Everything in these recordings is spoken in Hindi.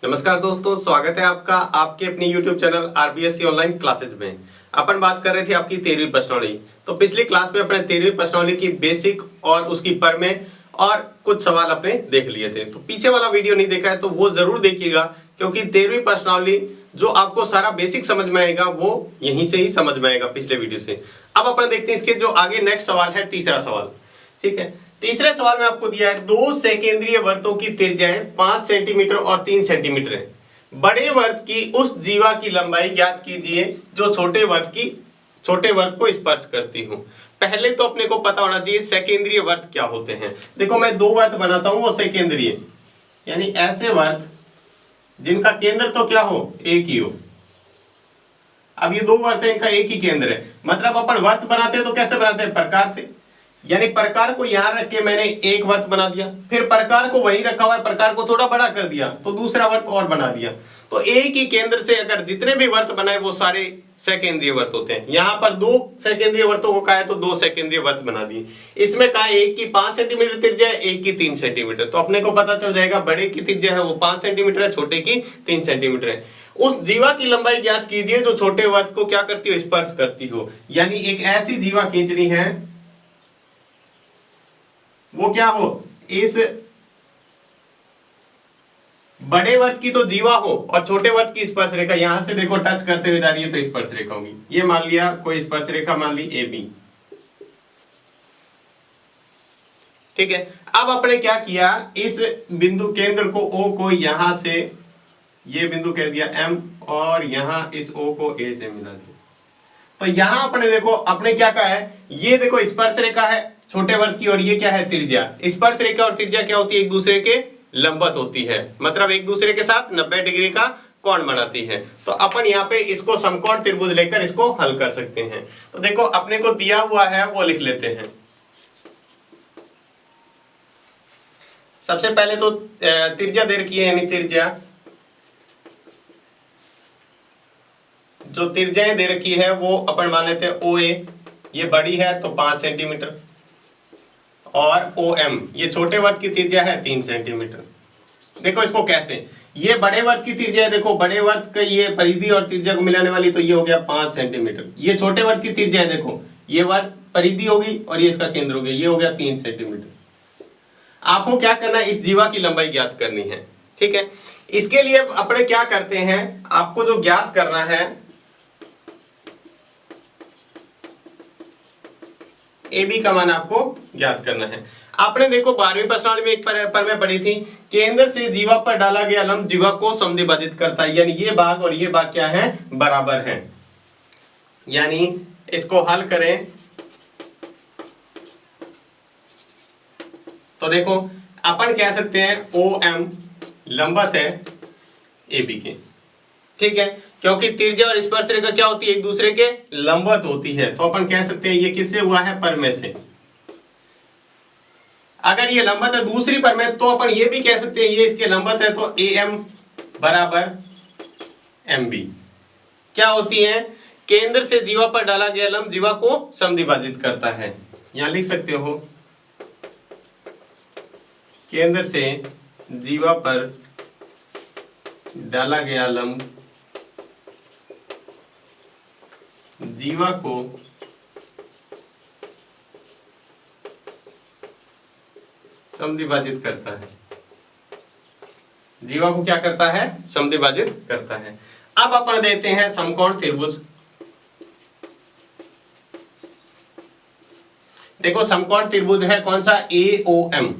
नमस्कार दोस्तों, स्वागत है आपका आपके अपनी YouTube channel RBSC online classes में। अपन बात कर रहे थे आपकी 13वीं प्रश्नावली। तो पिछली क्लास में अपने 13वीं प्रश्नावली की बेसिक और उसकी परमें और कुछ सवाल अपने देख लिए थे। तो पीछे वाला वीडियो नहीं देखा है तो वो जरूर देखिएगा, क्योंकि 13वीं प्रश्नावली जो आपको सारा बेसिक समझ में आएगा वो यहीं से ही समझ में आएगा, पिछले वीडियो से। अब अपन देखते हैं इसके जो आगे नेक्स्ट सवाल है, तीसरा सवाल। ठीक है, तीसरे सवाल में आपको दिया है दो सेकेंद्रीय वृत्तों की त्रिज्याएं 5 सेंटीमीटर और 3 सेंटीमीटर है। बड़े वृत्त की उस जीवा की लंबाई ज्ञात कीजिए जो छोटे वृत्त को स्पर्श करती हूं। पहले तो अपने को पता होना चाहिए सेकेंद्रीय वृत्त क्या होते हैं। देखो, मैं दो वृत्त बनाता हूं, वो सेकेंद्रीय, यानी ऐसे वृत्त जिनका केंद्र तो क्या हो, एक ही हो। अब ये दो वृत्त हैं, इनका एक ही केंद्र है। मतलब अपन वृत्त बनाते हैं तो कैसे बनाते हैं, प्रकार से। यानी प्रकार को यहां रख के मैंने एक वृत्त बना दिया, फिर प्रकार को वहीं रखा हुआ है, प्रकार को थोड़ा बड़ा कर दिया तो दूसरा वृत्त और बना दिया। तो एक ही केंद्र से अगर जितने भी वृत्त बनाए वो सारे सेकेंद्रीय वृत्त होते हैं। यहां पर दो सेकेंद्रीय वृत्तों को कहा है तो दो सेकेंद्रीय वृत्त बना दिए। इसमें कहा एक की 5 सेंटीमीटर त्रिज्या है, एक की 3 सेंटीमीटर। तो अपने को पता चल जाएगा बड़े की त्रिज्या है वो 5 सेंटीमीटर है, छोटे की 3 सेंटीमीटर है। उस जीवा की लंबाई ज्ञात कीजिए जो छोटे वृत्त को क्या करती हो, स्पर्श करती हो। यानी एक ऐसी जीवा खींचनी है वो क्या हो, इस बड़े वृत्त की तो जीवा हो और छोटे वृत्त की स्पर्श रेखा यहां से देखो टच करते हुए जा रही है तो स्पर्श रेखा होगी। ये मान लिया कोई स्पर्श रेखा, मान ली AB। ठीक है, अब अपने क्या किया, इस बिंदु केंद्र को O को यहां से ये बिंदु कह दिया M और यहां इस O को A से मिला दिया। तो यहां अपने देखो, अपने क्या कहा है, ये देखो स्पर्श रेखा है छोटे वृत्त की और ये क्या है, त्रिज्या। स्पर्श रेखा और त्रिज्या क्या होती है, एक दूसरे के लंबवत होती है, मतलब एक दूसरे के साथ 90 डिग्री का कोण बनाती है। तो अपन यहाँ पे इसको समकोण त्रिभुज लेकर इसको हल कर सकते हैं। तो देखो अपने को दिया हुआ है वो लिख लेते हैं। सबसे पहले तो त्रिज्या दे रखी है, यानी त्रिज्या, जो त्रिज्याएं दे रखी है वो अपन मान लेते हैं OA, ये बड़ी है तो 5 सेंटीमीटर, और OM ये छोटे वृत्त की त्रिज्या है 3 सेंटीमीटर। देखो इसको कैसे, ये बड़े वृत्त की त्रिज्या है, देखो बड़े वृत्त का ये परिधि और त्रिज्या को मिलाने वाली, तो ये हो गया 5 सेंटीमीटर। ये छोटे वृत्त की त्रिज्या है, देखो ये वृत्त परिधि होगी और ये इसका केंद्र हो गया, ये हो गया 3 सेंटीमीटर। आपको क्या करना है, इस जीवा की लंबाई ज्ञात करनी है। ठीक है, इसके लिए अपने क्या करते हैं, आपको जो ज्ञात करना है AB का मान आपको ज्ञात करना है। आपने देखो 12वीं प्रश्नावली में एक पर पढ़ी थी, केंद्र से जीवा पर डाला गया लंब जीवा को समद्विभाजित करता है। यानी ये भाग और ये भाग क्या है, बराबर है। यानी इसको हल करें तो देखो अपन कह सकते हैं OM लंबवत है AB के। ठीक है, क्योंकि त्रिज्या और स्पर्श रेखा क्या होती है, एक दूसरे के लंबवत होती है। तो अपन कह सकते हैं ये किससे हुआ है, परमें से। अगर ये लंबवत है दूसरी परमें तो अपन ये भी कह सकते हैं ये इसके लंबवत है, तो AM बराबर MB क्या होती है, केंद्र से जीवा पर डाला गया लंब जीवा को समद्विभाजित करता है। यहां लिख सकते हो केंद्र से जीवा पर डाला गया लंब जीवा को समद्विभाजित करता है। जीवा को क्या करता है, समद्विभाजित करता है। अब अपन देते हैं समकोण त्रिभुज। देखो समकोण त्रिभुज है कौन सा, AOM।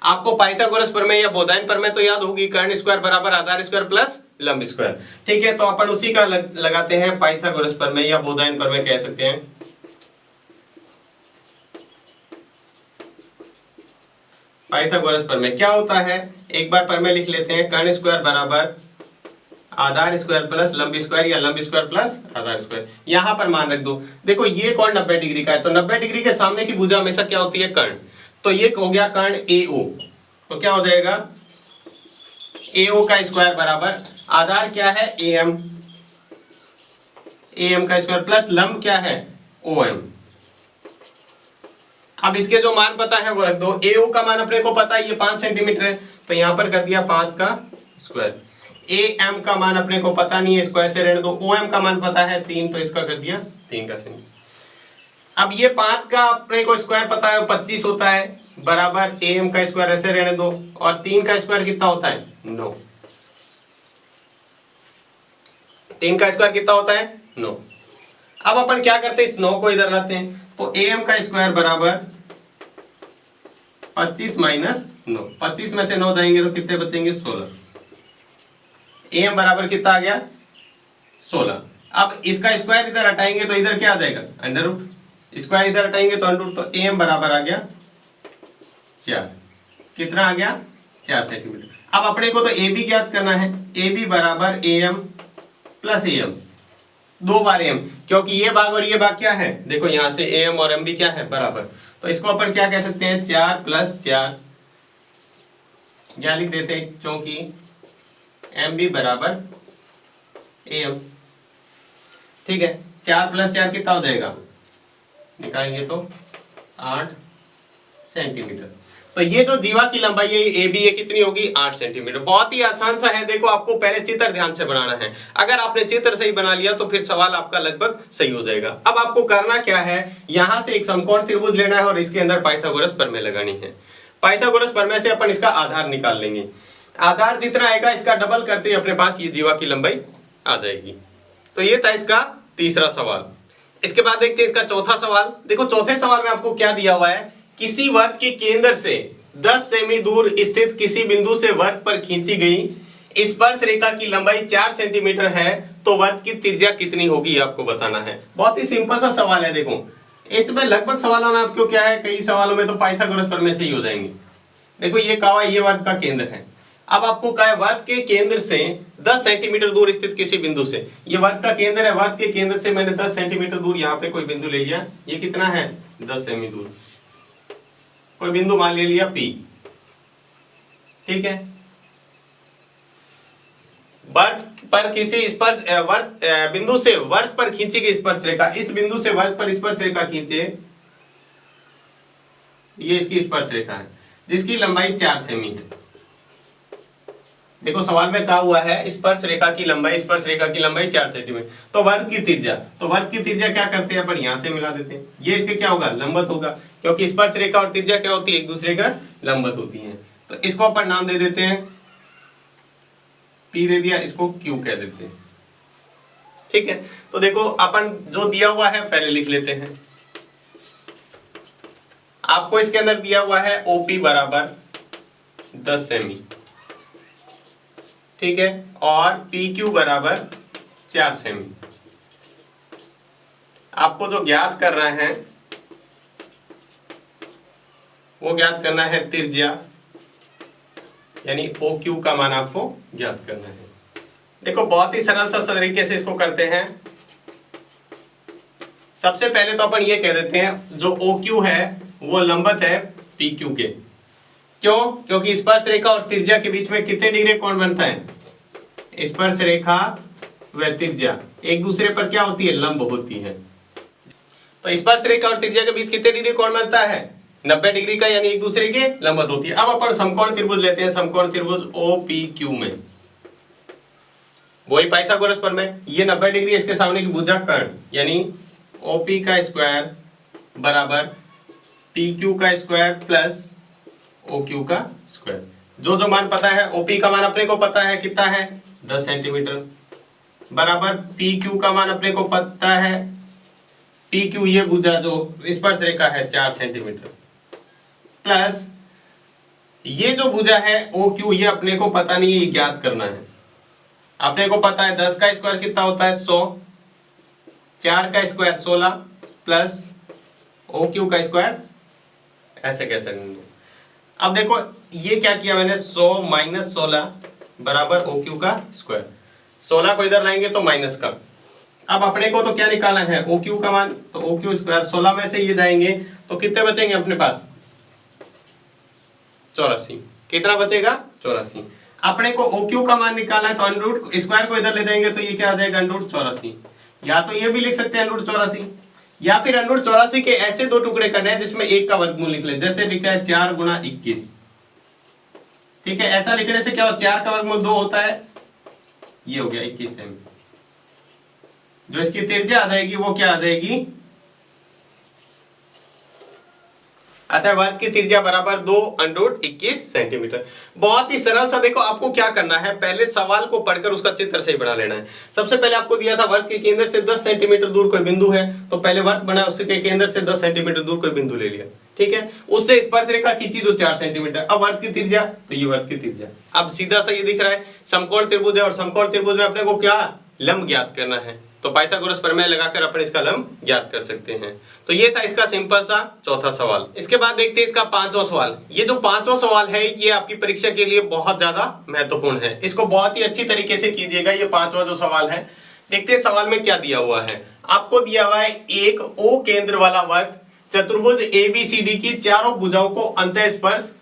आपको पाइथागोरस प्रमेय या बोधायन प्रमेय तो याद होगी, कर्ण स्क्वायर बराबर आधार स्क्वायर प्लस लंब स्क्वायर। ठीक है, तो अपन उसी का लगाते हैं पाइथागोरस प्रमेय या बोधायन प्रमेय कह सकते हैं। पाइथागोरस प्रमेय क्या होता है, एक बार प्रमेय लिख लेते हैं, कर्ण स्क्वायर बराबर आधार स्क्वायर प्लस लंब स्क्वायर या लंब स्क्वायर प्लस आधार स्क्वायर। यहां पर मान रख दो, देखो ये कोण 90 डिग्री का है, तो 90 डिग्री के सामने की भुजा हमेशा क्या होती है, कर्ण। तो ये हो गया कर्ण AO, तो क्या हो जाएगा, AO का स्क्वायर बराबर आधार क्या है AM का स्क्वायर प्लस लंब क्या है OM। अब इसके जो मान पता है वो रख दो। AO का मान अपने को पता है ये 5 सेंटीमीटर है, तो यहाँ पर कर दिया 5 का स्क्वायर। AM का मान अपने को पता नहीं है, स्क्वायर से रहने दो। OM का मान पता है 3, तो इसका कर दिया 3 का सेंटीमीटर। अब ये 5 का अपने को स्क्वायर पता है 25 होता है, बराबर AM का स्क्वायर ऐसे रहने दो, और 3 का स्क्वायर कितना होता है 9। 3 का स्क्वायर कितना होता है 9। अब अपन क्या करते हैं, इस 9 को इधर लाते हैं, तो AM का स्क्वायर बराबर 25 माइनस 9। 25 में से 9 जाएंगे तो कितने बचेंगे 16। AM बराबर कितना आ गया 16। अब इसका स्क्वायर इधर हटाएंगे तो इधर क्या आ जाएगा अंडर रूट, स्क्वायर इधर हटाएंगे तो अंडर रूट, तो AM बराबर आ गया 4। कितना आ गया 4 सेंटीमीटर। अब अपने को तो AB ज्ञात करना है, AB बराबर AM plus AM, 2 bar AM, क्योंकि ये भाग और ये भाग क्या है देखो, यहां से AM और MB क्या है बराबर, तो इसको अपन क्या कह सकते हैं 4 प्लस 4, या लिख देते हैं क्योंकि MB बराबर AM। ठीक है, 4 प्लस 4 कितना हो जाएगा, निकालेंगे तो 8 सेंटीमीटर। तो ये जो जीवा की लंबाई है AB ये कितनी होगी 8 सेंटीमीटर। बहुत ही आसान सा है, देखो आपको पहले चित्र ध्यान से बनाना है। अगर आपने चित्र सही बना लिया तो फिर सवाल आपका लगभग सही हो जाएगा। अब आपको करना क्या है, यहां से एक समकोण त्रिभुज लेना है और इसके अंदर पाइथागोरस प्रमेय लगानी है। पाइथागोरस प्रमेय से अपन इसका आधार निकाल लेंगे, आधार जितना आएगा इसका डबल करते ही अपने पास ये जीवा की लंबाई आ जाएगी। तो ये था इसका तीसरा सवाल। इसके बाद देखते हैं इसका चौथा सवाल। देखो चौथे सवाल में आपको क्या दिया हुआ है, किसी वर्त के केंद्र से 10 सेमी दूर स्थित किसी बिंदु से वर्त पर खींची गई स्पर्श रेखा की लंबाई 4 सेंटीमीटर है, तो वर्त की त्रिज्या कितनी होगी आपको बताना है। बहुत ही सिंपल सा सवाल है। देखो इसमें लगभग सवालों में आपको क्या है, कई सवालों में तो पाइथागोरस प्रमेय से ही हो जाएंगे। देखो ये कहा हुआ ये वर्त का केंद्र है, अब आपको कहा है वर्त के केंद्र से 10 सेंटीमीटर दूर स्थित किसी बिंदु से, ये वर्त का केंद्र है, वर्त के केंद्र से मैंने 10 सेंटीमीटर दूर यहाँ पे कोई बिंदु ले लिया, ये कितना है 10 सेमी दूर, कोई बिंदु मान ले लिया P। ठीक है, वर्त पर किसी स्पर्श वर्त बिंदु से वर्त पर खींची गई स्पर्श रेखा, इस बिंदु से वर्त पर स्पर्श रेखा खींचे, ये इसकी स्पर्श रेखा है जिसकी लंबाई 4 सेमी है। देखो सवाल में कहा हुआ है स्पर्श रेखा की लंबाई 4 सेंटीमीटर, तो वर्त की त्रिज्या, तो वर्त की त्रिज्या क्या करते हैं अपन यहां से मिला देते हैं, ये इसके क्या होगा लंबवत होगा, क्योंकि स्पर्श रेखा और त्रिज्या क्या होती है एक दूसरे का लंबवत होती है। तो इसको अपन नाम दे देते हैं P दे दिया, इसको Q कह देते हैं। ठीक है, तो देखो अपन जो दिया हुआ है पहले लिख लेते हैं। आपको इसके अंदर दिया हुआ है OP बराबर 10 सेमी, ठीक है, और PQ बराबर 4 सेमी। आपको जो ज्ञात करना है वो ज्ञात करना है त्रिज्या, यानी OQ का मान आपको ज्ञात करना है। देखो बहुत ही सरल सा तरीके से इसको करते हैं। सबसे पहले तो अपन ये कह देते हैं जो OQ है वो लंबवत है PQ के। क्यों? क्योंकि स्पर्श रेखा और त्रिज्या के बीच में कितने डिग्री कोण बनता है, स्पर्श रेखा व त्रिज्या एक दूसरे पर क्या होती है लंब होती है। तो स्पर्श रेखा और त्रिज्या के बीच कितने डिग्री कोण बनता है 90 डिग्री का, यानी एक दूसरे के लंबवत होती है। अब अपन समकोण त्रिभुज लेते हैं, समकोण त्रिभुज OPQ में वही पाइथागोरस प्रमेय, ये 90 डिग्री इसके सामने की भुजा कर्ण, यानी OP का स्क्वायर बराबर PQ का स्क्वायर प्लस OQ का स्क्वायर। जो जो मान पता है, OP का मान अपने को पता है कितना है 10 सेंटीमीटर, बराबर PQ का मान अपने को पता है, PQ ये भुजा जो स्पर्श रेखा है 4 सेंटीमीटर, प्लस ये जो भुजा है OQ ये अपने को पता नहीं है, ये ज्ञात करना है। अपने को पता है 10 का स्क्वायर कितना होता है 100, 4 का स्क्वायर 16 प्लस OQ का स्क्वायर ऐसे कैसे लेंगे। अब देखो ये क्या किया मैंने 100 माइनस 16 बराबर OQ का स्क्वायर, 16 को इधर लाएंगे तो माइनस का। अब अपने को तो क्या निकालना है OQ का मान, तो OQ स्क्वायर 16 में से ये जाएंगे तो कितने बचेंगे अपने पास 84। कितना बचेगा 84। अपने को OQ का मान निकालना है तो अंडर स्क्वायर को इधर ले जाएंगे तो ये क्या आ जाएगा अंडर 84, या तो ये भी लिख सकते हैं अंडर 84, या फिर अंडरूट 84 के ऐसे दो टुकड़े करने हैं जिसमें एक का वर्गमूल निकले। जैसे लिखा है 4 गुणा 21, ठीक है। ऐसा लिखने से क्या हो, 4 का वर्गमूल 2 होता है, ये हो गया 21 सेमी। जो इसकी त्रिज्या आ जाएगी वो क्या आ जाएगी, अतः वर्ग की त्रिज्या बराबर 2 अंडरूट 21 सेंटीमीटर। बहुत ही सरल सा। देखो आपको क्या करना है, पहले सवाल को पढ़कर उसका चित्र सही बना लेना है। सबसे पहले आपको दिया था वर्ग के केंद्र से 10 सेंटीमीटर दूर कोई बिंदु है, तो पहले वर्ग बना, उसके केंद्र से 10 सेंटीमीटर दूर कोई बिंदु ले लिया, ठीक है। उससे स्पर्श रेखा खींची तो 4 सेंटीमीटर। अब वर्ग की त्रिज्या, तो ये वर्ग की त्रिज्या। अब सीधा सा ये दिख रहा है समकोण त्रिभुज है, और समकोण त्रिभुज में अपने को क्या लंब ज्ञात करना है, तो पाइथागोरस प्रमेय लगाकर अपन इसका लंब ज्ञात कर सकते हैं। तो ये था इसका सिंपल सा चौथा सवाल। इसके बाद देखते हैं इसका पांचवा सवाल। ये जो पांचवा सवाल है ये आपकी परीक्षा के लिए बहुत ज्यादा महत्वपूर्ण है, इसको बहुत ही अच्छी तरीके से कीजिएगा। ये पांचवा जो सवाल है, देखते हैं सवाल में क्या दिया हुआ है। आपको दिया हुआ है एक ओ केंद्र वाला वर्ग चतुर्भुज ABCD की चारों भुजाओं को अंतःस्पर्श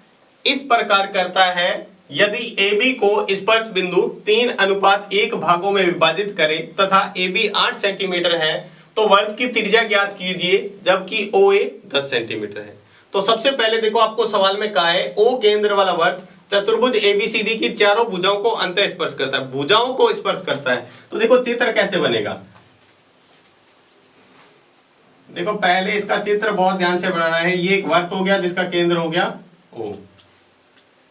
इस प्रकार करता है, यदि AB को स्पर्श बिंदु 3:1 भागों में विभाजित करे तथा AB 8 सेंटीमीटर है, तो वर्ग की त्रिज्या ज्ञात कीजिए, जबकि OA 10 सेंटीमीटर है। तो सबसे पहले देखो आपको सवाल में कहा है O केंद्र वाला वर्ग चतुर्भुज ABCD की चारों भुजाओं को अंतःस्पर्श करता है, भुजाओं को स्पर्श करता है। तो देखो चित्र कैसे बनेगा, देखो पहले इसका चित्र बहुत ध्यान से बनाना है। ये एक वर्ग हो गया जिसका केंद्र हो गया O।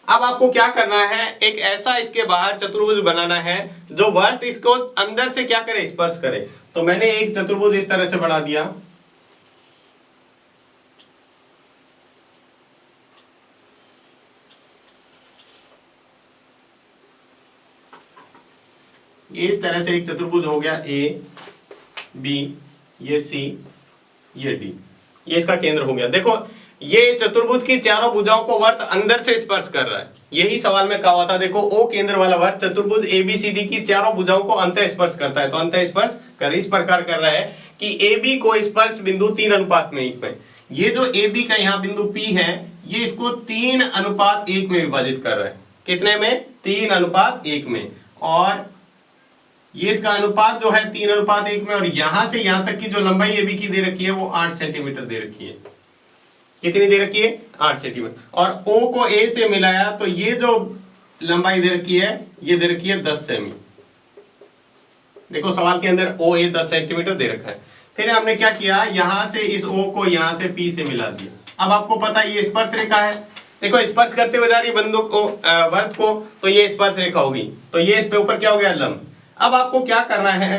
अब आपको क्या करना है, एक ऐसा इसके बाहर चतुर्भुज बनाना है जो वर्ग इसको अंदर से क्या करे, स्पर्श करे। तो मैंने एक चतुर्भुज इस तरह से बना दिया, ये इस तरह से एक चतुर्भुज हो गया A B, ये C, ये D, ये इसका केंद्र हो गया। देखो ये चतुर्भुज की चारों भुजाओं को वर्ग अंदर से स्पर्श कर रहा है, यही सवाल में कहा हुआ था। देखो O केंद्र वाला वर्ग चतुर्भुज ABCD की चारों भुजाओं को अंतःस्पर्श करता है, तो अंतःस्पर्श कर इस प्रकार कर रहा है कि AB को स्पर्श बिंदु 3:1 में, ये जो AB का यहाँ बिंदु P है, ये इसको 3:1 में विभाजित कर रहा है। कितने में, 3:1 में। और ये इसका अनुपात जो है 3:1 में, और यहां से यहां तक की जो लंबाई AB की दे रखी है वो 8 सेंटीमीटर दे रखी है। कितनी दे रखी है, 8 सेंटीमीटर। और O को A से मिलाया तो ये जो लंबाई दे रखी है ये दे रखी है 10 सेमी। देखो सवाल के अंदर OA 10 सेंटीमीटर दे रखा है। फिर हमने क्या किया, यहां से इस O को यहां से P से मिला दिया। अब आपको पता है ये स्पर्श रेखा है, देखो स्पर्श करते हुए जा रही बंदूक को वर्ग को, तो ये स्पर्श रेखा होगी, तो ये इस पे ऊपर क्या हो गया, लंब। अब आपको क्या करना है,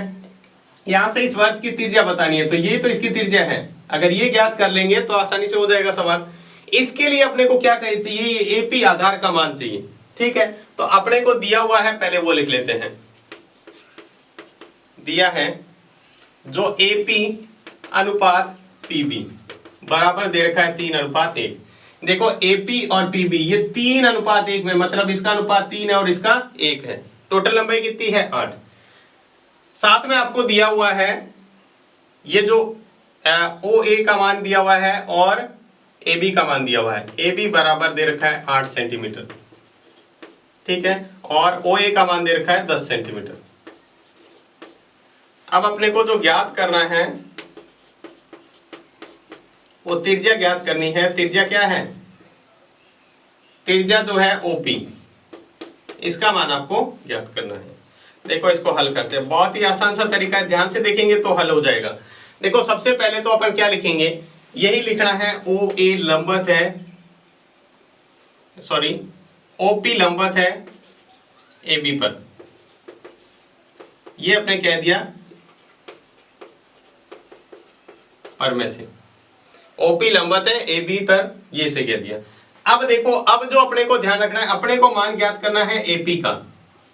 यहां से इस वर्ग की त्रिज्या बतानी है, तो ये तो इसकी त्रिज्या है। अगर ये ज्ञात कर लेंगे तो आसानी से हो जाएगा सवाल। इसके लिए अपने को क्या चाहिए, ये AP आधार का मान चाहिए, ठीक है। तो अपने को दिया हुआ है, पहले वो लिख लेते हैं। दिया है जो AP अनुपात PB बराबर दे रखा है 3:1। देखो AP और PB ये 3:1 में, मतलब इसका अनुपात 3 है और इसका 1 है। टोटल लंबाई कितनी है, 8। साथ में आपको दिया हुआ है ये जो OA का मान दिया हुआ है और AB का मान दिया हुआ है। AB बराबर दे रखा है 8 सेंटीमीटर, ठीक है, और OA का मान दे रखा है 10 सेंटीमीटर। अब अपने को जो ज्ञात करना है वो त्रिज्या ज्ञात करनी है। त्रिज्या क्या है, त्रिज्या जो है OP, इसका मान आपको ज्ञात करना है। देखो इसको हल करते हैं, बहुत ही आसान सा तरीका है, ध्यान से देखेंगे तो हल हो जाएगा। देखो सबसे पहले तो अपन क्या लिखेंगे, यही लिखना है OA लंबवत है, सॉरी OP लंबवत है AB पर। ये अपने कह दिया पर में से, OP लंबवत है AB पर, ये से कह दिया। अब देखो, अब जो अपने को ध्यान रखना है, अपने को मान ज्ञात करना है AP का।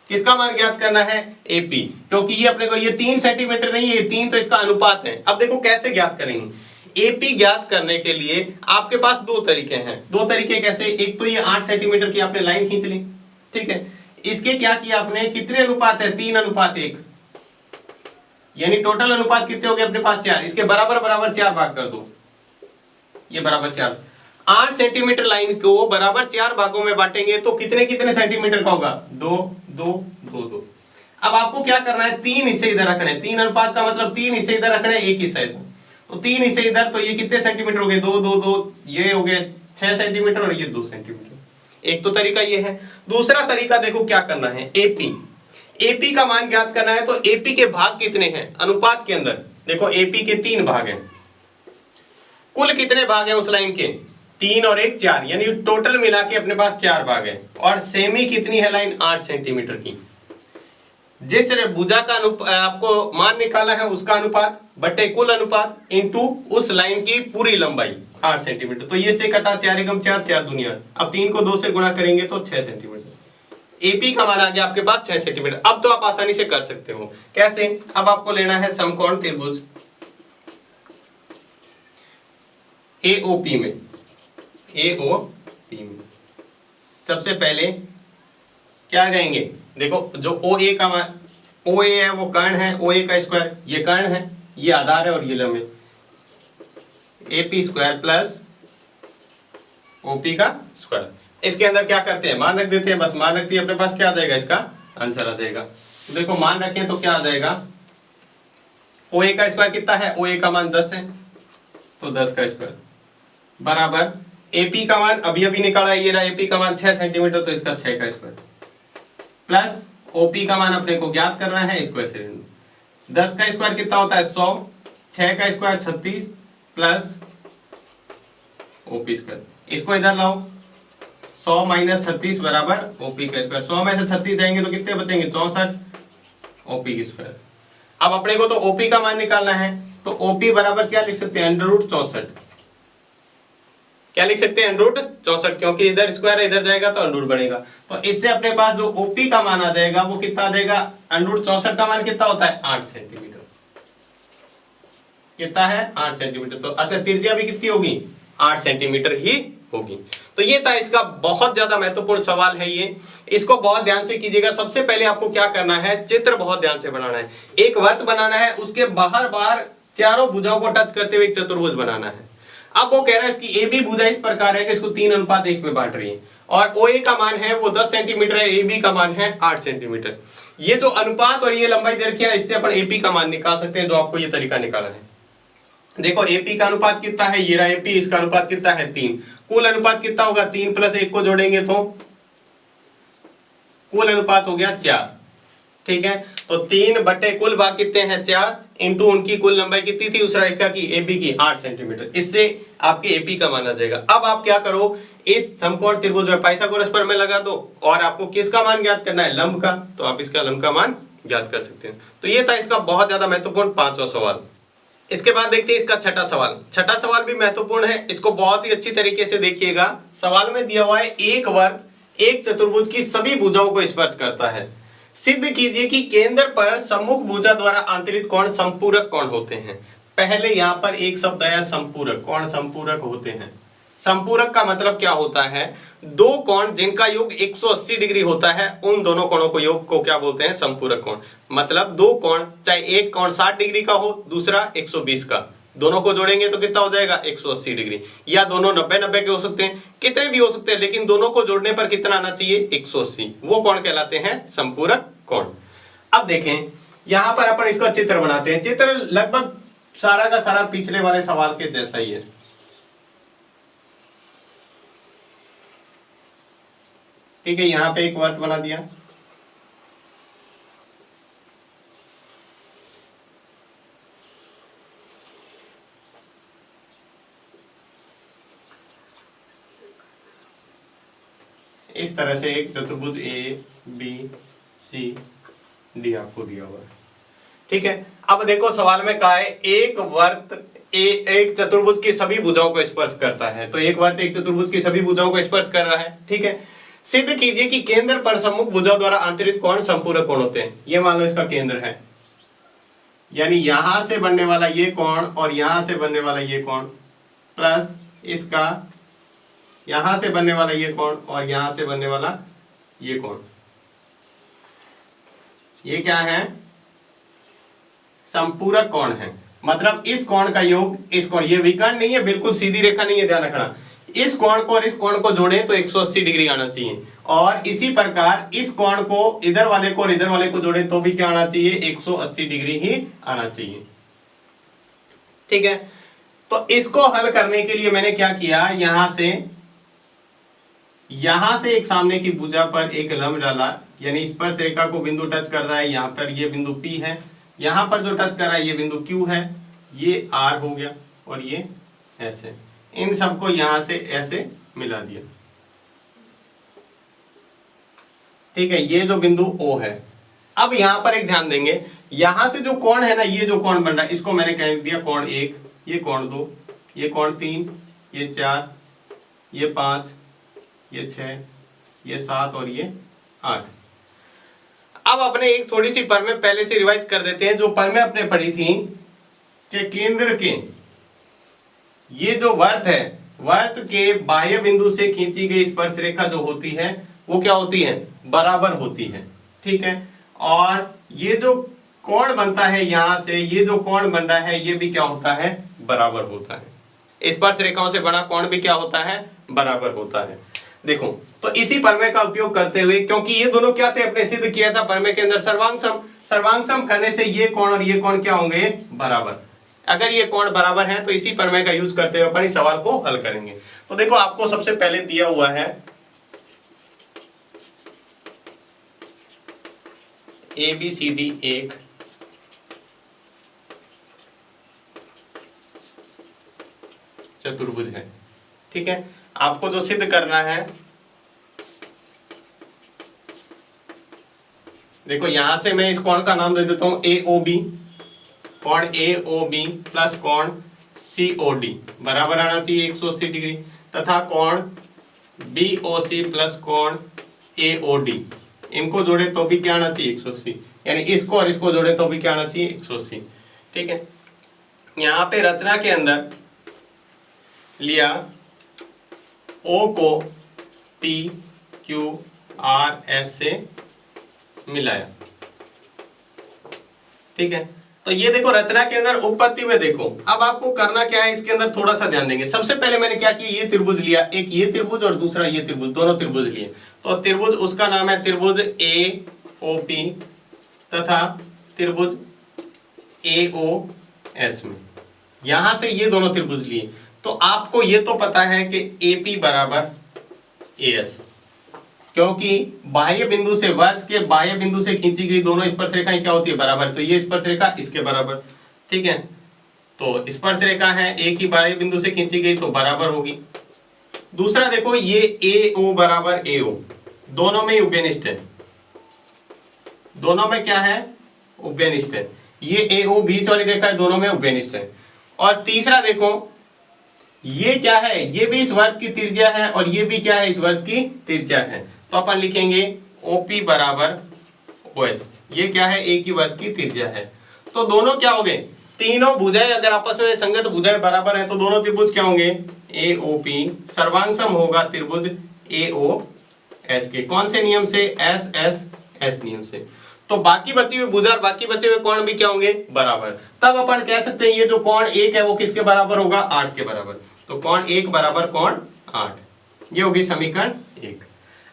किसका मान ज्ञात करना है, AP, क्योंकि ये अपने को ये 3 सेंटीमीटर नहीं है, 3 तो इसका अनुपात है। अब देखो कैसे ज्ञात करेंगे, AP ज्ञात करने के लिए आपके पास दो तरीके हैं। दो तरीके कैसे, एक तो ये 8 सेंटीमीटर की आपने लाइन खींच ली, ठीक है। इसके क्या किया आपने, कितने अनुपात है, 3:1, यानी टोटल अनुपात कितने हो गए अपने पास, 4। इसके बराबर बराबर 4 भाग कर दो, ये बराबर 4। 8 सेंटीमीटर लाइन को बराबर 4 भागों में बांटेंगे तो कितने कितने सेंटीमीटर का होगा, 2 2 2 2। अब आपको क्या करना है, 3 हिस्से इधर रखने हैं। 3 अनुपात का मतलब 3 हिस्से इधर रखने हैं, 1 हिस्सा इधर। तो 3 इसे इधर, तो ये कितने सेंटीमीटर हो गए, 2 2 2, ये हो गए 6 सेंटीमीटर और ये 2 सेंटीमीटर। एक तो तरीका ये है। दूसरा तरीका देखो क्या करना है, एपी। एपी का मान ज्ञात करना है, तो एपी के भाग कितने हैं अनुपात के अंदर। देखो एपी के 3 भाग हैं, कुल कितने भाग हैं उस लाइन के, 3 और 1 4, यानी टोटल मिला के अपने पास 4 भाग है। और सेमी कितनी है लाइन, 8 सेंटीमीटर की। जिस भुजा का आपको मान निकाला है उसका अनुपात बटे कुल अनुपात इनटू उस लाइन की पूरी लंबाई 8 सेंटीमीटर। तो ये से कटा 4 एकम 4, 4 दुनिया, अब 3 को 2 से गुणा करेंगे तो 6 सेंटीमीटर। एपी का मान आ गया आपके पास 6 सेंटीमीटर। अब तो आप आसानी से कर सकते हो, कैसे, अब आपको लेना है समकोण त्रिभुज एओपी में। एओपी में सबसे पहले क्या कहेंगे, देखो जो ओ ए का मान, ओ ए है वो कर्ण है, ओ ए का स्क्वायर ये कर्ण है, ये आधार है और ये लंब है, एपी स्क्वायर प्लस ओपी का स्क्वायर। इसके अंदर क्या करते हैं, मान रख देते हैं, बस मान रख दिए, अपने पास क्या आ जाएगा, इसका आंसर आ जाएगा। देखो मान रखें तो क्या आ जाएगा, ओ ए का स्क्वायर कितना है, ओ ए का मान 10 है, तो 10 का स्क्वायर बराबर एपी का मान अभी अभी निकाला है, ये रहा एपी का मान 6 सेंटीमीटर, तो इसका 6 का स्क्वायर प्लस ओपी का मान अपने को ज्ञात करना है, स्क्वायर से 10 का स्क्वायर कितना होता है 100, 6 का स्क्वायर 36 प्लस ओपी स्क्वायर, इसको इधर लाओ 100 माइनस 36 बराबर ओपी का स्क्वायर, 100 में से 36 जाएंगे तो कितने बचेंगे 64 ओपी की स्क्वायर। अब अपने को तो ओपी का मान निकालना है, तो ओपी बराबर क्या लिख सकते हैं, √64। क्या लिख सकते हैं, √64, क्योंकि इधर स्क्वायर इधर जाएगा तो अंडरूट बनेगा। तो इससे अपने पास जो ओपी का मान आ जाएगा वो कितना आ जाएगा, √64 का मान कितना होता है 8 सेंटीमीटर, कितना है 8 सेंटीमीटर। तो अतः त्रिज्या भी कितनी होगी 8 सेंटीमीटर ही होगी। तो ये था इसका बहुत ज्यादा महत्वपूर्ण सवाल है ये, इसको बहुत ध्यान से कीजिएगा। सबसे पहले आपको क्या करना है, चित्र बहुत ध्यान से बनाना है, एक वर्त बनाना है, उसके बाहर बाहर चारों भुजाओं को टच करते हुए एक चतुर्भुज बनाना है। अब वो कह रहा है इसकी ए बी भुजा इस प्रकार है कि इसको 3:1 में बांट रही है, और ओ ए का मान है वो 10 सेंटीमीटर है, ए बी का मान है 8 सेंटीमीटर। ये जो अनुपात और ये लंबाई दे रखी है, इससे अपन एपी का मान निकाल सकते हैं, जो आपको ये तरीका निकाला है। देखो एपी का अनुपात कितना है, ये रहा एपी, इसका अनुपात कितना है 3, कुल अनुपात कितना होगा, 3 + 1 को जोड़ेंगे तो कुल अनुपात हो गया 4, ठीक है। तो 3 बटे कुल भाग कितने हैं 4 इंटू उनकी कुल लंबाई कितनी थी उस रेखा की, एबी की 8 सेंटीमीटर, इससे आपके एपी का मान आ जाएगा। अब आप क्या करो, इस समकोण त्रिभुज में पाइथागोरस प्रमेय लगा दो, और आपको किसका मान ज्ञात करना है, लंब का, तो आप इसका लंब का मान ज्ञात कर सकते हैं। तो ये था इसका बहुत ज्यादा महत्वपूर्ण 5वां सवाल। इसके बाद देखते हैं इसका छठा सवाल। छठा सवाल भी महत्वपूर्ण है, इसको बहुत ही अच्छी तरीके से देखिएगा। सवाल में दिया हुआ है एक वर्त एक चतुर्भुज की सभी भुजाओं को स्पर्श करता है, सिद्ध कीजिए कि केंद्र पर सम्मुख भुजा द्वारा आंतरित कोण संपूरक कोण होते हैं। पहले यहां पर एक शब्द आया संपूरक, कोण संपूरक होते हैं। संपूरक का मतलब क्या होता है, दो कोण जिनका योग 180 डिग्री होता है, उन दोनों कोणों को योग को क्या बोलते हैं, संपूरक कोण। मतलब दो कोण, चाहे एक कोण 60 डिग्री का हो, दूसरा 120 का, दोनों को जोड़ेंगे तो कितना हो जाएगा 180 डिग्री, या दोनों 90-90 के हो सकते हैं, कितने भी हो सकते हैं, लेकिन दोनों को जोड़ने पर कितना आना चाहिए 180, वो कोण कहलाते हैं संपूरक कोण। अब देखें यहां पर अपन इसका चित्र बनाते हैं। चित्र लगभग सारा का सारा पिछले वाले सवाल के जैसा ही है। ठीक है, यहां पे एक वर्त बना दिया, इस तरह से एक चतुर्भुज ए बी सी डी आपको दिया हुआ है। ठीक है, अब देखो सवाल में कहा है एक वर्त एक चतुर्भुज की सभी भुजाओं को स्पर्श करता है। तो एक वर्त एक चतुर्भुज की सभी भुजाओं को स्पर्श कर रहा है। ठीक है, सिद्ध कीजिए कि केंद्र पर सम्मुख भुजा द्वारा आंतरित कोण संपूरक कोण होते हैं। ये मान लो इसका केंद्र है, यानी यहां से बनने वाला ये कोण और यहां से बनने वाला ये कोण प्लस इसका यहां से बनने वाला ये कोण और यहां से बनने वाला ये कोण, ये क्या है, संपूरक कोण है। मतलब इस कोण का योग इस कोण, ये विकर्ण नहीं है, बिल्कुल सीधी रेखा नहीं है, ध्यान रखना। इस कोण को और इस कोण को जोड़े तो 180 डिग्री आना चाहिए, और इसी प्रकार इस कोण को इधर वाले को और इधर वाले को जोड़े तो भी क्या आना चाहिए 180 डिग्री ही आना चाहिए। ठीक है, तो इसको हल करने के लिए मैंने क्या किया, यहां से एक सामने की भुजा पर एक लंब डाला, यानी स्पर्श रेखा को बिंदु टच कर रहा है, यहां पर ये बिंदु P है, यहां पर जो टच कर रहा है ये बिंदु Q है, ये R हो गया और ये S है। इन सबको यहां से ऐसे मिला दिया, ठीक है। ये जो बिंदु O है, अब यहां पर एक ध्यान देंगे, यहां से जो कोण है ना, ये जो कोण बन रहा है इसको मैंने कह दिया कोण 1, ये कोण 2, ये कोण 3, ये 4, ये 5, ये 6, ये 7 और ये 8। अब अपने एक थोड़ी सी परमें पहले से रिवाइज कर देते हैं, जो परमें अपने पढ़ी थी कि केंद्र के ये जो वर्त है, वर्त के बाह्य बिंदु से खींची गई स्पर्श रेखा जो होती है वो क्या होती है, बराबर होती है, ठीक है। और ये जो कोण बनता है यहां से, ये जो कोण बन रहा है ये भी क्या होता है, बराबर होता है। स्पर्श रेखाओं से बना कोण भी क्या होता है, बराबर होता है। देखो, तो इसी परमेय का उपयोग करते हुए, क्योंकि ये दोनों क्या थे, अपने सिद्ध किया था परमेय के अंदर सर्वांगसम, सर्वांगसम करने से ये कोण और ये कोण क्या होंगे, बराबर। अगर ये कोण बराबर है तो इसी प्रमेय का यूज करते हुए अपन इस सवाल को हल करेंगे। तो देखो, आपको सबसे पहले दिया हुआ है ABCD एक चतुर्भुज है, ठीक है। आपको जो सिद्ध करना है, देखो यहां से मैं इस कोण का नाम दे देता हूं AOB, कोण AOB प्लस कोण COD बराबर आना चाहिए 180 डिग्री, तथा कोण BOC प्लस कोण AOD, इनको जोड़े तो भी क्या आना चाहिए 180, यानी इसको और इसको जोड़े तो भी क्या आना चाहिए 180, ठीक है। यहाँ पे रचना के अंदर लिया O को P Q R S से मिलाया, ठीक है। तो ये देखो रचना के अंदर उपपत्ति में देखो, अब आपको करना क्या है, इसके अंदर थोड़ा सा ध्यान देंगे। सबसे पहले मैंने क्या किया, ये त्रिभुज लिया, एक ये त्रिभुज और दूसरा ये त्रिभुज, दोनों त्रिभुज लिए। तो त्रिभुज उसका नाम है त्रिभुज AOP तथा त्रिभुज AOS में, यहां से ये दोनों त्रिभुज लिए। तो आपको ये तो पता है कि AP बराबर AS, क्योंकि बाह्य बिंदु से, वर्त के बाह्य बिंदु से खींची गई दोनों स्पर्श रेखाएं क्या होती है, बराबर। तो ये स्पर्श रेखा इसके बराबर, ठीक है। तो स्पर्श रेखा है एक ही बाह्य बिंदु से खींची गई तो बराबर होगी। दूसरा देखो, ये AO बराबर AO, दोनों में उभयनिष्ठ है, दोनों में क्या है, उभयनिष्ठ है। ये AO बीच वाली रेखा है, दोनों में उभयनिष्ठ है। और तीसरा देखो, ये क्या है, ये भी इस वर्त की त्रिज्या है और ये भी क्या है, इस वर्त की त्रिज्या है। तो अपन लिखेंगे OP बराबर OS, ये क्या है, एक ही वर्त की त्रिज्या है। तो दोनों क्या हो गए, तीनों भुजाएं अगर आपस में संगत भुजाएं बराबर हैं तो दोनों त्रिभुज क्या होंगे, AOP सर्वांगसम होगा त्रिभुज AOS के, कौन से नियम से, SSS नियम से। तो बाकी बची हुई भुजा और बाकी बचे हुए कोण भी क्या होंगे, बराबर। तब अपन कह सकते हैं ये जो कोण 1 है वो किसके बराबर होगा, 8 के बराबर। तो कोण 1 बराबर कोण 8, ये होगी समीकरण 1।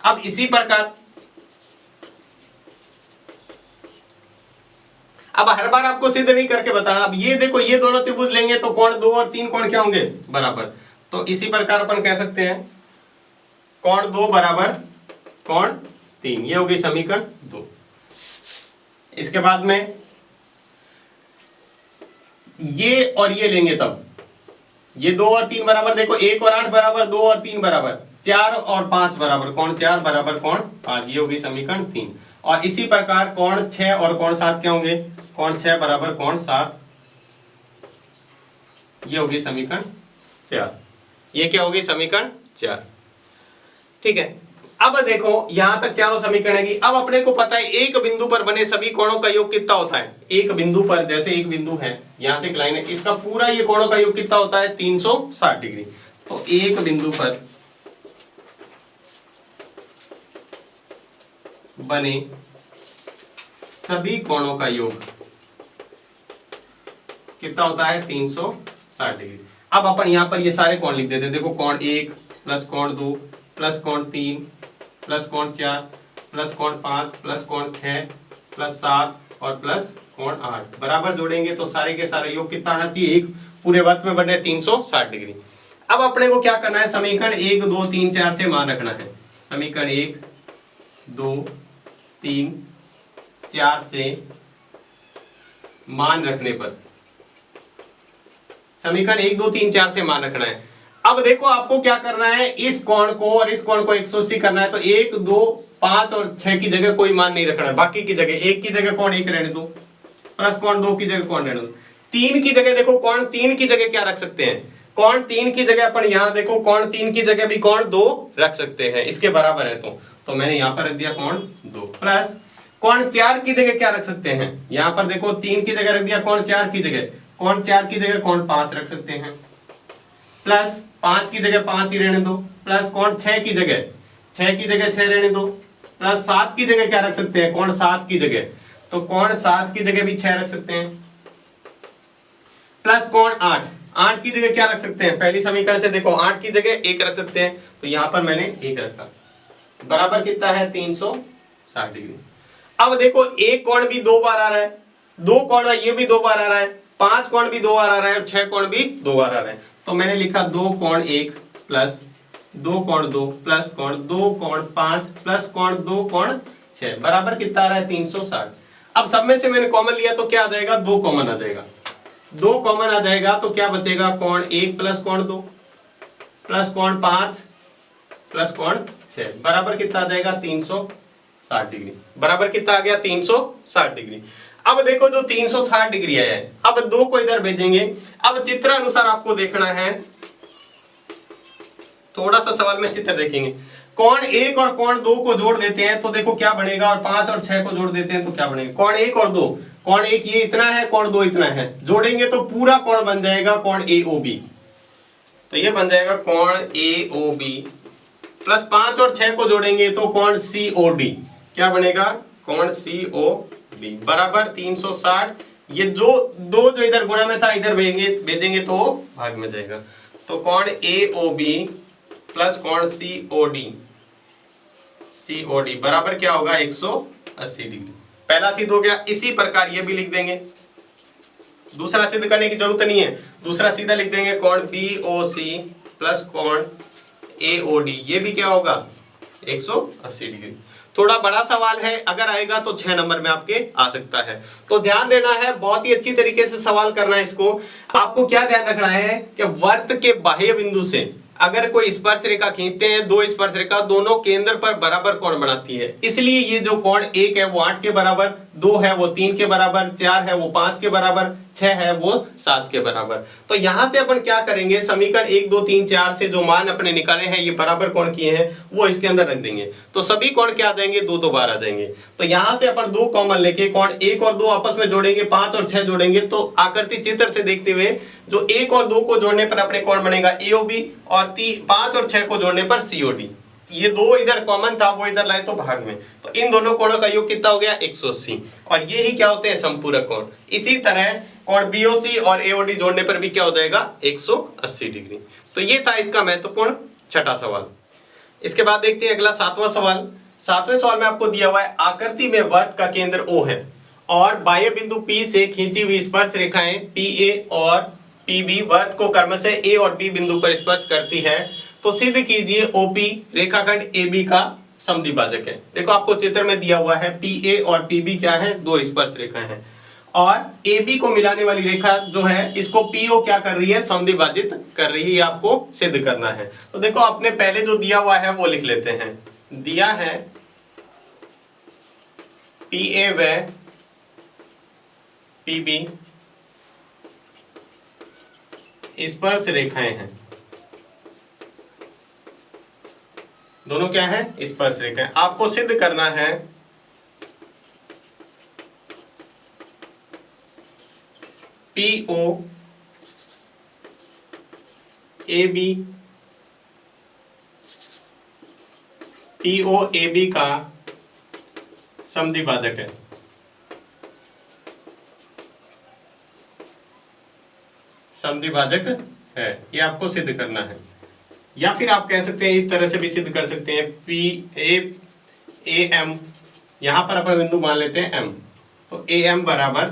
अब इसी प्रकार अब हर बार आपको सिद्ध नहीं करके बताना। अब ये देखो, ये दोनों त्रिभुज लेंगे तो कोण 2 और 3 कोण क्या होंगे, बराबर। तो इसी प्रकार अपन कह सकते हैं कोण 2 बराबर कोण 3, ये होगी समीकरण 2। इसके बाद में ये और ये लेंगे, तब ये 2 और 3 बराबर, देखो 1 और 8 बराबर, 2 और 3 बराबर, 4 और 5 बराबर, कोण 4 बराबर कोण 5, ये होगी समीकरण 3। और इसी प्रकार कोण 6 और कोण 7 क्या होंगे, कोण 6 बराबर कोण 7, ये होगी समीकरण 4, ये क्या होगी समीकरण 4, ठीक है। अब देखो यहां तक चारों समीकरण है। अब अपने को पता है एक बिंदु पर बने सभी कोणों का योग कितना होता है, एक बिंदु पर, जैसे एक बिंदु है, यहां से एक लाइन है, इसका पूरा ये कोणों का योग कितना होता है, 360 डिग्री। तो एक बिंदु पर बने सभी कोणों का योग कितना होता है, 360 डिग्री। अब अपन यहां पर ये सारे कोण लिख देते हैं। देखो कोण 1 प्लस कोण 2 प्लस कोण 3 प्लस कोण 4 प्लस कोण 5 प्लस कोण 6 प्लस 7 और प्लस कोण 8 बराबर जोड़ेंगे तो सारे के सारे योग कितना आना चाहिए, 1। पूरे वर्त में बन रहे 360 डिग्री। अब अपने को क्या करना है, समीकरण 1 2 3 4 से मान रखना है। समीकरण 1 2 3 4 से मान रखने पर, समीकरण 1 2 3 4 से मान रखना है। अब देखो आपको क्या करना है, इस कोण को और इस कोण को 180 करना है। तो 1 2 5 और 6 की जगह कोई मान नहीं रखना है, बाकी की जगह 1 की जगह कोण 1 रहने दो, प्लस कोण 2 की जगह कोण रहने दो। 3 की जगह देखो, कोण 3 की जगह क्या रख सकते हैं, कोण 3 की जगह अपन यहां देखो, कोण 3 की जगह भी कोण 2 रख सकते हैं, इसके बराबर है। तो मैंने यहां पर रख दिया कोण 2, प्लस कोण 4 की जगह क्या रख सकते हैं, यहां पर देखो 3 की जगह रख दिया कोण 4 की जगह, कोण 4 की जगह कोण 5 रख सकते हैं, प्लस 5 की जगह 5 ही रहने दो, प्लस कोण 6 की जगह 6 रहने दो, प्लस 7 की जगह क्या रख सकते हैं, कोण 7 की जगह, तो कोण 7 की जगह भी 6 रख सकते हैं, प्लस कोण 8 की जगह क्या रख सकते हैं, पहली समीकरण से देखो 8 की जगह 1 रख सकते हैं, तो यहां पर मैंने 1 रखा, बराबर कितना है 360 डिग्री। अब देखो एक कोण भी 2 बार आ रहा है, 2 कोण ये भी 2 बार आ रहा है, 5 कोण भी 2 बार आ रहा है और 6 कोण भी 2 बार आ रहा है। तो मैंने लिखा 2 कोण 1 प्लस 2 कोण 2 प्लस कोण 2 कोण 5 प्लस कोण 2 कोण 6 बराबर कितना आ रहा है 360। अब सब में से मैंने कॉमन लिया तो क्या आ जाएगा, 2 कॉमन आ जाएगा, 2 कॉमन आ जाएगा तो क्या बचेगा, कोण 1 प्लस कोण 2 प्लस कोण 5 प्लस कोण 6 बराबर कितना आ जाएगा 360 डिग्री। बराबर कितना आ गया 360 डिग्री। अब देखो जो 360 डिग्री है, अब 2 को इधर भेजेंगे। अब चित्र अनुसार आपको देखना है, थोड़ा सा सवाल में चित्र देखेंगे। कोण 1 और कोण 2 को जोड़ देते हैं तो देखो क्या बनेगा, और 5 और 6 को जोड़ देते हैं तो क्या बनेगा, कोण 1 और 2, कोण 1 ये इतना है, कोण 2 इतना है, जोड़ेंगे तो पूरा कोण बन जाएगा कोण AOB। तो ये बन जाएगा कोण AOB, प्लस 5 और 6 को जोड़ेंगे तो कोण COD, क्या बनेगा, कोण COD बराबर 360। ये जो इधर गुणा में था इधर भेजेंगे तो भाग में जाएगा। तो कोण AOB प्लस कोण COD बराबर क्या होगा 180 डिग्री। पहला सिद्ध हो गया। इसी प्रकार ये भी लिख देंगे, दूसरा सिद्ध करने की जरूरत नहीं है, दूसरा सीधा लिख देंगे कोण BOC प्लस कोण AOD, ये भी क्या होगा 180 डिग्री। थोड़ा बड़ा सवाल है, अगर आएगा तो 6 नंबर में आपके आ सकता है। तो ध्यान देना है, बहुत ही अच्छी तरीके से सवाल करना है इसको। आपको क्या ध्यान रखना है कि वर्त के बाह्य बिंदु से अगर कोई स्पर्श रेखा खींचते हैं, 2 स्पर्श रेखा दोनों केंद्र पर बराबर कोण बनाती है, इसलिए ये जो कोण 1 है वो 8 के बराबर, 2 है वो 3 के बराबर, 4 है वो 5 के बराबर, 6 है वो 7 के बराबर। तो यहां से अपन क्या करेंगे, समीकरण 1 2 3 4 से जो मान अपने निकाले हैं, ये बराबर कोण किए हैं, वो इसके अंदर रख देंगे तो सभी कोण क्या आ जाएंगे, 2 2 बार आ जाएंगे। तो यहां से अपन 2 कॉमन लेके कोण 1 और 2 आपस में जोड़ेंगे, 5 और 6 जोड़ेंगे तो आकृति चित्र से देखते हुए जो 1 और 2 को जोड़ने पर अपने कोण बनेगा AOB और 5 और 6 को जोड़ने पर COD। ये 2 इधर कॉमन था, वो इधर लाए तो भाग में, तो इन दोनों कोणों का योग कितना हो गया 180, और ये ही क्या होते हैं समपूरक कोण। इसी तरह कोण BOC और AOD जोड़ने पर भी क्या हो जाएगा 180 डिग्री। तो ये था इसका महत्वपूर्ण छठा सवाल। इसके बाद देखते हैं अगला 7वां सवाल। 7वें सवाल में आपको दिया हुआ है, आकृति में वर्त का केंद्र O है और बाह्य बिंदु P से खींची हुई स्पर्श रेखाएं PA और PB वर्त को क्रमशः A और B बिंदु पर स्पर्श करती है, तो सिद्ध कीजिए OP रेखाखंड AB का समद्विभाजक है। देखो आपको चित्र में दिया हुआ है PA और PB क्या है, 2 स्पर्श रेखाएं हैं, और AB को मिलाने वाली रेखा जो है इसको PO क्या कर रही है, समद्विभाजित कर रही है, आपको सिद्ध करना है। तो देखो आपने पहले जो दिया हुआ है वो लिख लेते हैं। दिया है PA व PB स्पर्श रेखाएं हैं, दोनों क्या है स्पर्श रेखाएं। आपको सिद्ध करना है PO AB का समद्विभाजक है। समद्विभाजक है, ये आपको सिद्ध करना है। या फिर आप कह सकते हैं, इस तरह से भी सिद्ध कर सकते हैं, PAM, यहां पर अपन बिंदु मान लेते हैं M, तो AM बराबर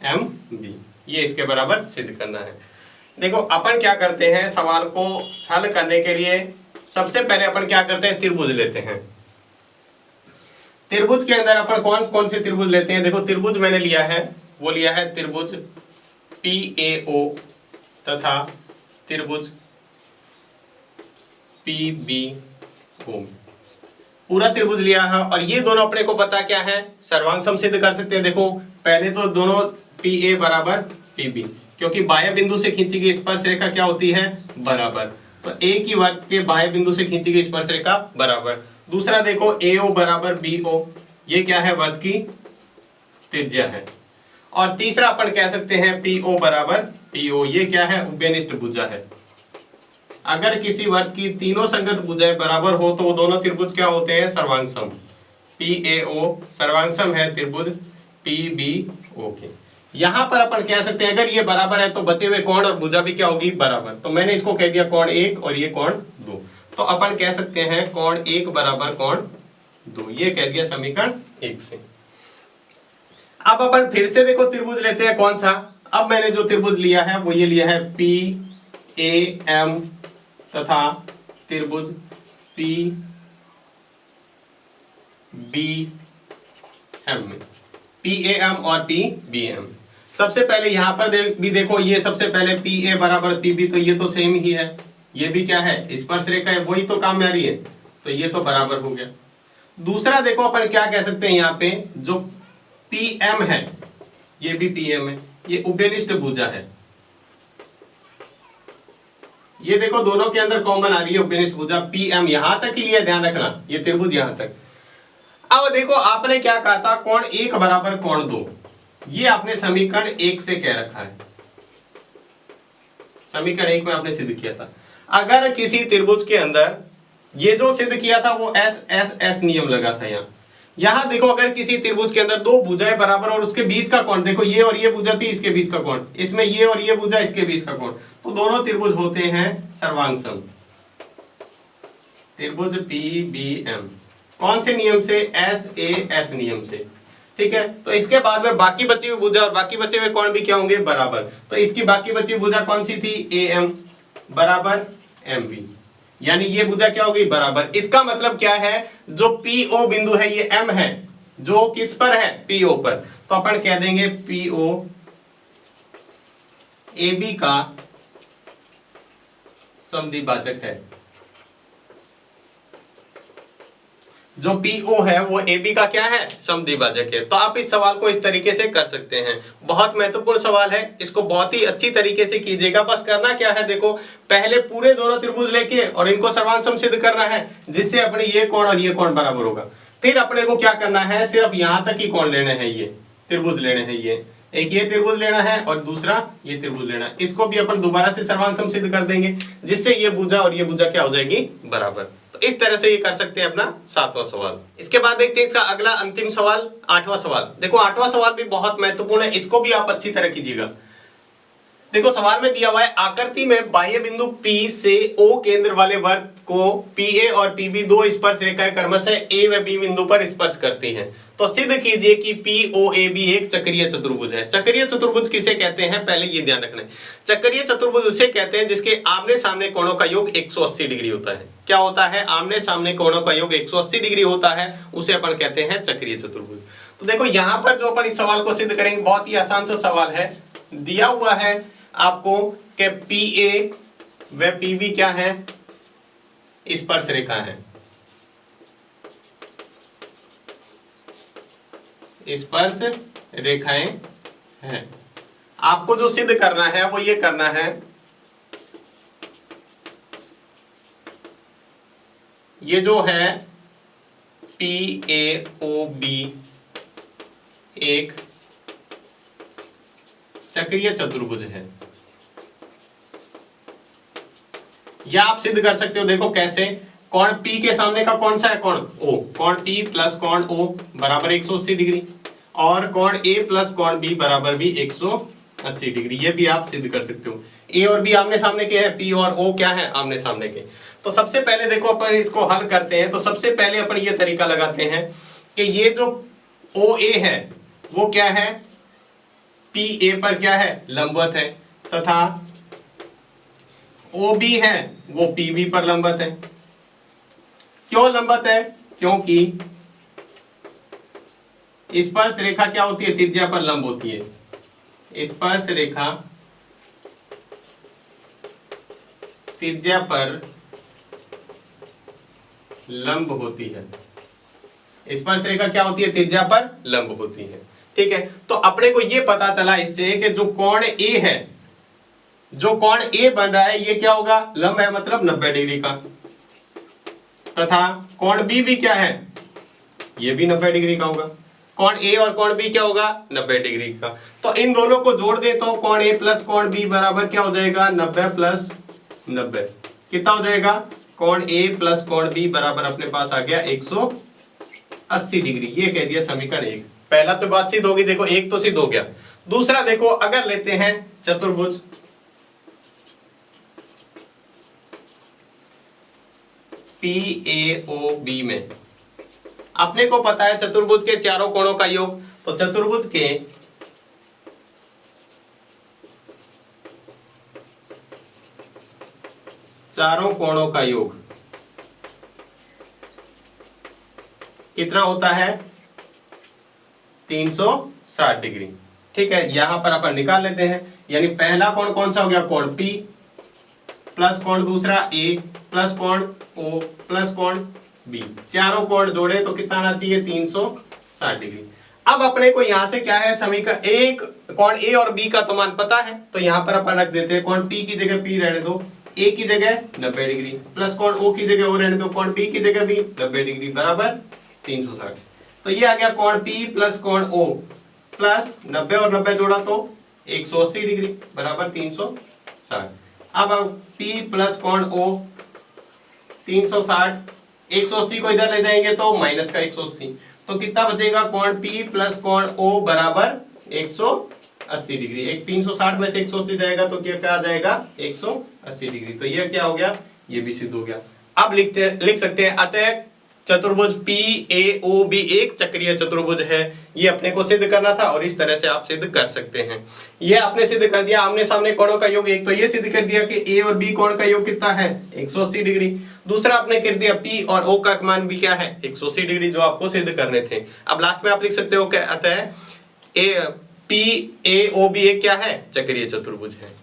MB, ये इसके बराबर सिद्ध करना है। देखो अपन क्या करते हैं, सवाल को हल करने के लिए सबसे पहले अपन क्या करते हैं, त्रिभुज लेते हैं। त्रिभुज के अंदर अपन कौन कौन से त्रिभुज लेते हैं, देखो त्रिभुज मैंने लिया है, वो लिया है त्रिभुज PAO तथा त्रिभुज PBO, पूरा त्रिभुज लिया है। और ये दोनों अपने को पता क्या है, सर्वांग सम सिद्ध कर सकते हैं। देखो पहले तो दोनों PA बराबर PB, क्योंकि बाह्य बिंदु से खींची गई स्पर्श रेखा क्या होती है, बराबर। तो एक ही वर्ग के बाह्य बिंदु से खींची गई स्पर्श रेखा बराबर। दूसरा देखो AO बराबर BO, ये क्या है, वर्ग की त्रिज्या है। और तीसरा अपन कह सकते हैं PO बराबर PO, ये क्या है, उभयनिष्ठ भुजा है। अगर किसी वर्ग की तीनों संगत भुजाएं बराबर हो तो वो दोनों त्रिभुज क्या होते हैं, सर्वांग सम। PAO सर्वांग सम है त्रिभुज PBO के। यहां पर अपन कह सकते हैं अगर ये बराबर है तो बचे हुए कोण और भुजा भी क्या होगी, बराबर। तो मैंने इसको कह दिया कोण 1 और ये कोण 2, तो अपन कह सकते हैं कोण 1 बराबर कोण 2, ये कह दिया समीकरण 1 से। अब अपन फिर से देखो त्रिभुज लेते हैं, कौन सा, अब मैंने जो त्रिभुज लिया है वो ये लिया है PAM तथा त्रिभुज PBM में, PAM और PBM। सबसे पहले यहां पर भी देखो, ये सबसे पहले PA बराबर PB, तो ये तो सेम ही है, ये भी क्या है, स्पर्श रेखा है, वही तो काम में आ रही है, तो ये तो बराबर हो गया। दूसरा देखो अपन क्या कह सकते हैं, यहाँ पे जो PM है ये भी PM है, ये उभयनिष्ठ भुजा है। ये देखो दोनों के अंदर कॉमन आ रही है उभयनिष्ठ भुजा, PM यहां तक ही लिया, ध्यान रखना, ये त्रिभुज यहां तक। अब देखो आपने क्या कहा था, कोण 1 बराबर कोण 2, ये आपने समीकरण 1 से कह रखा है, समीकरण 1 में आपने सिद्ध किया था। अगर किसी त्रिभुज के अंदर ये जो सिद्ध किया था वो S नियम लगा था यहां देखो अगर किसी त्रिभुज के अंदर दो भुजाएं बराबर और उसके बीच का कोण, देखो ये और ये भुजा थी, इसके बीच का कोण, इसमें ये और ये भुजा, इसके बीच का कोण, तो दोनों त्रिभुज होते हैं सर्वांग सम। त्रिभुज PBM कौन से नियम से, SAS नियम से, ठीक है। तो इसके बाद में बाकी बची हुई भुजा और बाकी बचे हुए कोण भी क्या होंगे, बराबर। तो इसकी बाकी बची हुई भुजा कौन सी थी, AM बराबर MB, यानी ये भुजा क्या होगी, बराबर। इसका मतलब क्या है, जो PO बिंदु है ये M है, जो किस पर है, PO पर, तो अपन कह देंगे PO AB का समद्विभाजक है। जो PO है वो AB का क्या है, समद्विभाजक है। तो आप इस सवाल को इस तरीके से कर सकते हैं, बहुत महत्वपूर्ण सवाल है, इसको बहुत ही अच्छी तरीके से कीजिएगा। बस करना क्या है, देखो पहले पूरे दोनों त्रिभुज लेके और इनको सर्वांग सम सिद्ध करना है, जिससे अपने ये कोण और ये कोण बराबर होगा। फिर अपने को क्या करना है, सिर्फ यहां तक ही कोण लेने हैं, ये त्रिभुज लेने हैं, ये एक ये त्रिभुज लेना है और दूसरा ये त्रिभुज लेना है, इसको भी अपन दोबारा से सर्वांग सम सिद्ध कर देंगे, जिससे ये भुजा और ये भुजा क्या हो जाएगी, बराबर। तो इस तरह से ये कर सकते हैं अपना 7वां सवाल। इसके बाद देखते हैं इसका अगला अंतिम सवाल, 8वां सवाल। देखो 8वां सवाल भी बहुत महत्वपूर्ण है, इसको भी आप अच्छी तरह कीजिएगा। देखो सवाल में दिया हुआ है, आकृति में बाह्य बिंदु P से O केंद्र वाले वर्ग को PA और PB दो स्पर्श रेखाएं क्रमशः A व B बिंदु पर स्पर्श करती हैं, तो सिद्ध कीजिए कि POAB एक चक्रीय चतुर्भुज है। चक्रीय चतुर्भुज किसे कहते हैं, पहले ये ध्यान रखना है। चक्रीय चतुर्भुज उसे कहते हैं जिसके आमने सामने कोणों का योग 180 डिग्री होता है। क्या होता है, आमने सामने कोणों का योग 180 डिग्री होता है, उसे अपन कहते हैं चक्रीय चतुर्भुज। तो देखो यहाँ पर जो अपन इस सवाल को सिद्ध करेंगे, बहुत ही आसान सा सवाल है। दिया हुआ है आपको कि PA व PB क्या है, स्पर्श रेखा है, स्पर्श रेखाएं हैं। आपको जो सिद्ध करना है वो ये करना है, ये जो है PAOB एक चक्रीय चतुर्भुज है। या आप सिद्ध कर सकते हो, देखो कैसे, कोण P के सामने का कौन सा है, कोण O, कोण P प्लस कोण O बराबर 180 डिग्री, और कोण A प्लस कोण B बराबर भी 180 डिग्री, ये भी आप सिद्ध कर सकते हो। A और B आमने सामने के हैं, P और O क्या है, आमने सामने के। तो सबसे पहले देखो अपन इसको हल करते हैं। तो सबसे पहले अपन ये तरीका लगाते हैं कि ये जो OA है वो क्या है, पी ए पर क्या है, लंबवत है, तथा ओ बी है वो पी बी पर लंबवत है। क्यों लंबवत है? क्योंकि स्पर्श रेखा क्या होती है, त्रिज्या पर लंब होती है। स्पर्श रेखा त्रिज्या पर लंब होती है। स्पर्श रेखा क्या होती है, त्रिज्या पर लंब होती है। ठीक है, तो अपने को ये पता चला इससे कि जो कोण ए है, जो कोण ए बन रहा है ये क्या होगा, लंब है, मतलब 90 डिग्री का, तथा कोण बी भी क्या है, ये भी 90 डिग्री का होगा। कोण ए और कोण बी क्या होगा, 90 डिग्री का। तो इन दोनों को जोड़ दे तो कोण ए प्लस कोण बी बराबर क्या हो जाएगा, 90 प्लस 90। कितना हो जाएगा, कोण ए प्लस कोण बी बराबर अपने पास आ गया 180 डिग्री। ये कह दिया समीकरण 1। पहला तो बात सिद्ध होगी, देखो एक तो सिद्ध हो गया। दूसरा देखो, अगर लेते हैं चतुर्भुज PAOB में, अपने को पता है चतुर्भुज के चारों कोणों का योग, तो चतुर्भुज के चारों कोणों का योग कितना होता है, 360 डिग्री। ठीक है, यहां पर अपन निकाल लेते हैं। यानी पहला कोण कौन सा हो गया, कोण P प्लस कोण दूसरा A प्लस कोण O प्लस कोण B, चारों कोण जोड़े तो कितना आना चाहिए, 360 डिग्री। अब अपने को यहां से क्या है, समीकरण एक कोण A और B का तो मान पता है, तो यहां पर अपन रख देते हैं कोण P की जगह P रहने दो, A की जगह 90 डिग्री, प्लस कोण O की जगह O रहने दो, कोण B की जगह भी 90 डिग्री बराबर 360। तो ये आ गया कोण P प्लस कोण O प्लस 90 और 90 जोड़ा तो 180 डिग्री बराबर 360। अब P प्लस कोण O 360, 180 को इधर ले जाएंगे तो माइनस का 180, तो कितना बचेगा, कोण P प्लस कोण O बराबर 180 डिग्री। एक 360 में से 180 जाएगा तो क्या आ जाएगा, 180 डिग्री। तो ये क्या हो गया, ये भी सिद्ध हो गया। अब लिख सकते हैं, अतः चतुर्भुज PAOB एक चक्रीय चतुर्भुज है। ये अपने को सिद्ध करना था और इस तरह से आप सिद्ध कर सकते हैं। ये आपने सिद्ध कर दिया, आमने सामने कोणों का योग एक, तो ये सिद्ध कर दिया कि A और B कोण का योग कितना है, 180 डिग्री। दूसरा आपने कर दिया P और O का मान भी क्या है, 180 डिग्री, जो आपको सिद्ध करने थे। अब लास्ट में आप लिख सकते हो कि अतः PAOB एक क्या है, चक्रीय चतुर्भुज है।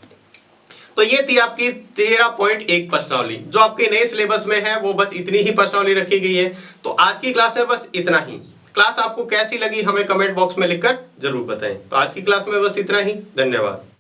तो ये थी आपकी 13.1 प्रश्नावली। जो आपके नए सिलेबस में है वो बस इतनी ही प्रश्नावली रखी गई है। तो आज की क्लास में बस इतना ही। क्लास आपको कैसी लगी हमें कमेंट बॉक्स में लिखकर जरूर बताएं। तो आज की क्लास में बस इतना ही, धन्यवाद।